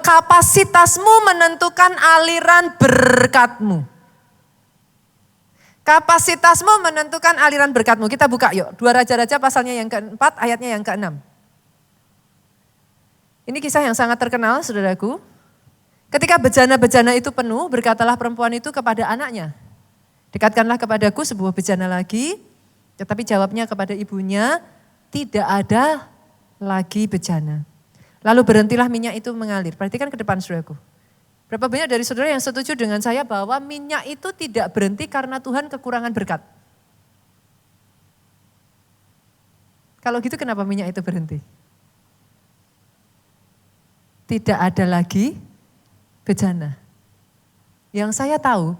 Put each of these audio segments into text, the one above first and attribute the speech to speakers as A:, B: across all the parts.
A: kapasitasmu menentukan aliran berkatmu. Kapasitasmu menentukan aliran berkatmu. Kita buka yuk, 2 Raja-Raja pasalnya yang ke-4, ayatnya yang ke-6. Ini kisah yang sangat terkenal, saudaraku. Ketika bejana-bejana itu penuh, berkatalah perempuan itu kepada anaknya, dekatkanlah kepadaku sebuah bejana lagi, tetapi jawabnya kepada ibunya, tidak ada lagi bejana. Lalu berhentilah minyak itu mengalir. Perhatikan ke depan, saudaraku. Berapa banyak dari saudara yang setuju dengan saya bahwa minyak itu tidak berhenti karena Tuhan kekurangan berkat? Kalau gitu kenapa minyak itu berhenti? Tidak ada lagi bejana. Yang saya tahu,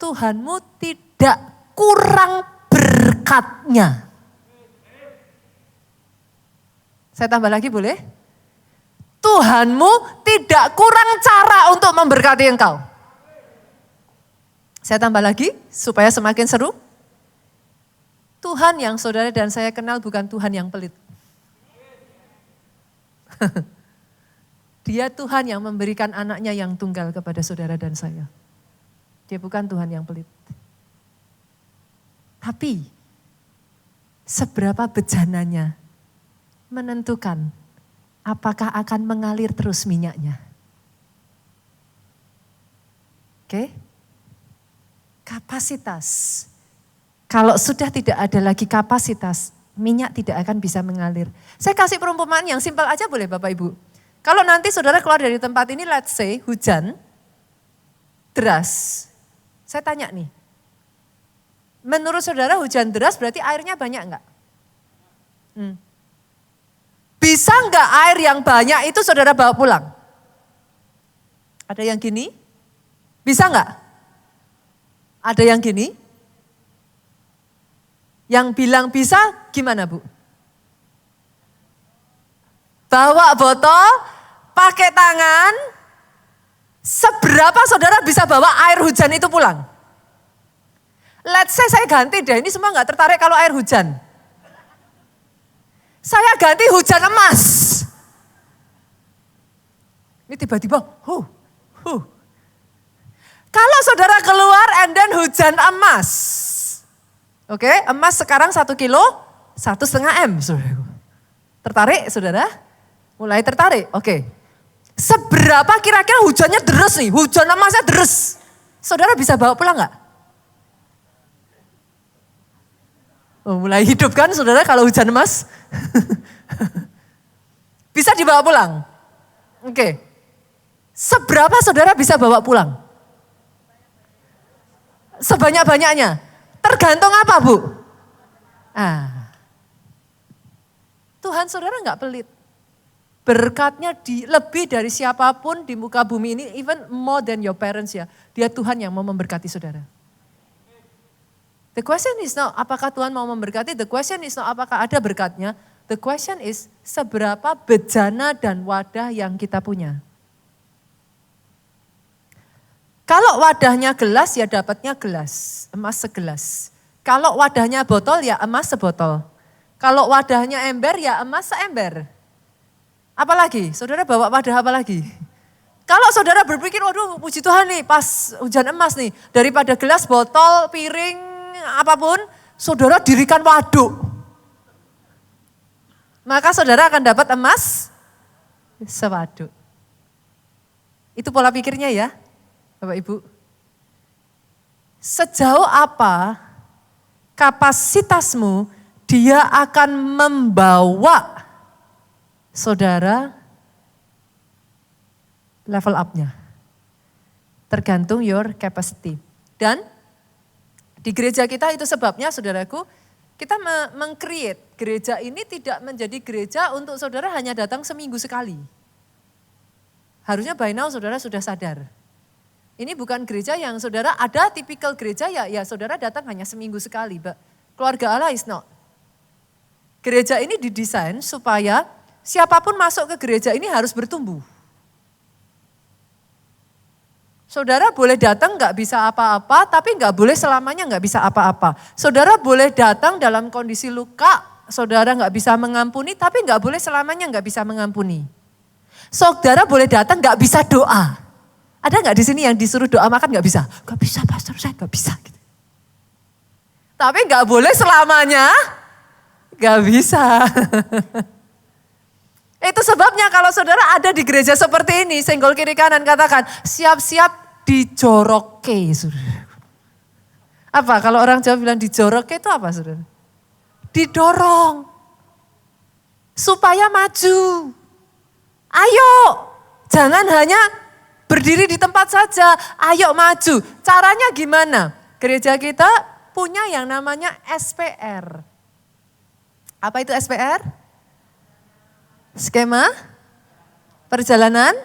A: Tuhanmu tidak kurang berkatnya. Saya tambah lagi boleh? Tuhanmu tidak kurang cara untuk memberkati engkau. Saya tambah lagi supaya semakin seru. Tuhan yang saudara dan saya kenal bukan Tuhan yang pelit. Dia Tuhan yang memberikan anaknya yang tunggal kepada saudara dan saya. Dia bukan Tuhan yang pelit. Tapi seberapa bejananya menentukan apakah akan mengalir terus minyaknya. Oke? Kapasitas. Kalau sudah tidak ada lagi kapasitas, minyak tidak akan bisa mengalir. Saya kasih perumpamaan yang simpel aja boleh Bapak Ibu. Kalau nanti saudara keluar dari tempat ini, let's say hujan, deras. Saya tanya nih, menurut saudara hujan deras berarti airnya banyak enggak? Bisa enggak air yang banyak itu saudara bawa pulang? Ada yang gini? Bisa enggak? Ada yang gini? Yang bilang bisa gimana Bu? Bawa botol, pakai tangan, seberapa saudara bisa bawa air hujan itu pulang? Let's say saya ganti deh, ini semua enggak tertarik kalau air hujan. Saya ganti hujan emas. Ini tiba-tiba, Kalau saudara keluar and then hujan emas. Oke, emas sekarang 1 kilo, 1,5 M. Tertarik saudara? Mulai tertarik, oke. Seberapa kira-kira hujannya deres nih, hujan emasnya deres. Saudara bisa bawa pulang enggak? Oh, mulai hidup kan saudara kalau hujan emas? Bisa dibawa pulang? Oke. Seberapa saudara bisa bawa pulang? Sebanyak-banyaknya. Tergantung apa Bu? Tuhan saudara enggak pelit. Berkatnya lebih dari siapapun di muka bumi ini, even more than your parents ya. Dia Tuhan yang mau memberkati saudara. The question is not apakah Tuhan mau memberkati, the question is not apakah ada berkatnya, the question is seberapa bejana dan wadah yang kita punya. Kalau wadahnya gelas ya dapatnya gelas, emas segelas. Kalau wadahnya botol ya emas sebotol. Kalau wadahnya ember ya emas seember. Apalagi? Saudara bawa wadah apa lagi? Kalau saudara berpikir, waduh puji Tuhan nih pas hujan emas nih. Daripada gelas, botol, piring, apapun, saudara dirikan waduk. Maka saudara akan dapat emas sewaduk. Itu pola pikirnya ya, Bapak Ibu. Sejauh apa kapasitasmu, dia akan membawa saudara level up-nya. Tergantung your capacity. Dan di gereja kita itu sebabnya saudaraku, kita meng-create gereja ini tidak menjadi gereja untuk saudara hanya datang seminggu sekali. Harusnya by now saudara sudah sadar. Ini bukan gereja yang saudara, ada tipikal gereja ya saudara datang hanya seminggu sekali. Keluarga Allah is not. Gereja ini didesain supaya siapapun masuk ke gereja ini harus bertumbuh. Saudara boleh datang nggak bisa apa-apa, tapi nggak boleh selamanya nggak bisa apa-apa. Saudara boleh datang dalam kondisi luka, saudara nggak bisa mengampuni, tapi nggak boleh selamanya nggak bisa mengampuni. Saudara boleh datang gak bisa doa. Ada gak di sini yang disuruh doa makan gak bisa? Gak bisa pastor, saya gak bisa. Gitu. Tapi gak boleh selamanya, gak bisa. Itu sebabnya kalau saudara ada di gereja seperti ini, senggol kiri kanan katakan, siap-siap dijoroke. Saudara. Apa kalau orang Jawa bilang dijoroke itu apa saudara? Didorong. Supaya maju. Ayo, jangan hanya berdiri di tempat saja, ayo maju. Caranya gimana? Gereja kita punya yang namanya SPR. Apa itu SPR? Skema perjalanan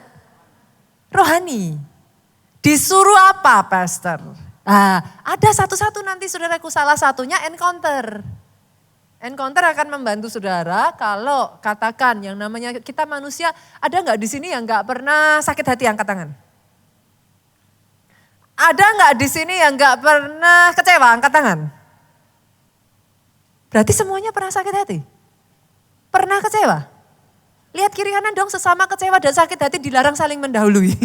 A: rohani. Disuruh apa pastor? Ada satu-satu nanti saudaraku, salah satunya encounter. Encounter akan membantu saudara kalau katakan yang namanya kita manusia, ada nggak di sini yang nggak pernah sakit hati, angkat tangan? Ada nggak di sini yang nggak pernah kecewa, angkat tangan? Berarti semuanya pernah sakit hati? Pernah kecewa? Lihat kiri kanan dong, sesama kecewa dan sakit hati dilarang saling mendahului.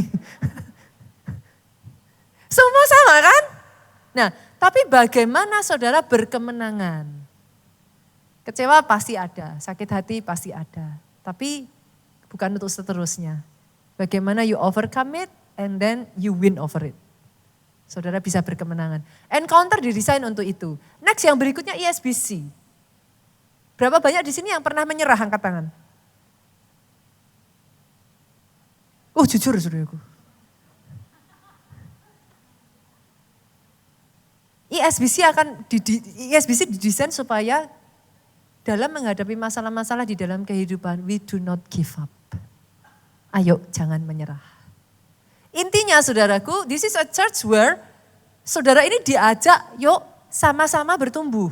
A: Semua sama kan? Nah, tapi bagaimana saudara berkemenangan? Kecewa pasti ada, sakit hati pasti ada. Tapi bukan untuk seterusnya. Bagaimana you overcome it and then you win over it. Saudara bisa berkemenangan. Encounter didesain untuk itu. Next yang berikutnya ISBC. Berapa banyak di sini yang pernah menyerah, angkat tangan? Oh jujur saudaraku. ISBC didesain supaya dalam menghadapi masalah-masalah di dalam kehidupan, we do not give up. Ayo jangan menyerah. Intinya saudaraku, this is a church where saudara ini diajak yuk sama-sama bertumbuh.